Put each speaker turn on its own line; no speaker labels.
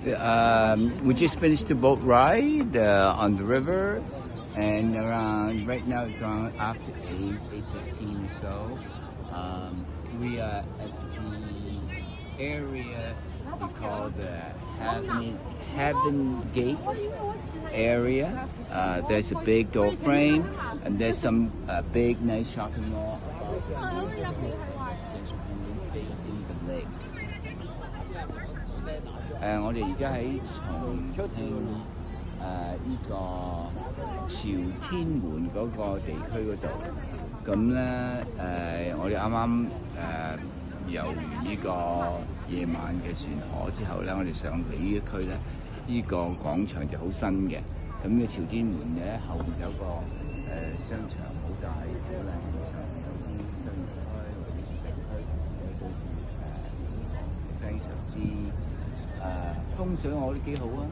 We just finished the boat ride on the river, and around right now it's around after 8:15 or so. We are at the area we call the Heaven Gate area. There's a big door frame, and there's some big nice shopping mall facing the lake. 我哋而家喺重慶呢個朝天門嗰個地區嗰度，咁咧我哋啱啱遊完呢個夜晚嘅船河之後咧，我哋上嚟呢一區咧，呢個廣場就好新嘅。咁嘅朝天門嘅後邊就有個商場，好大好靚嘅商場，有啲商業區或者住宅區，對住非常之風水，我覺得幾好啊！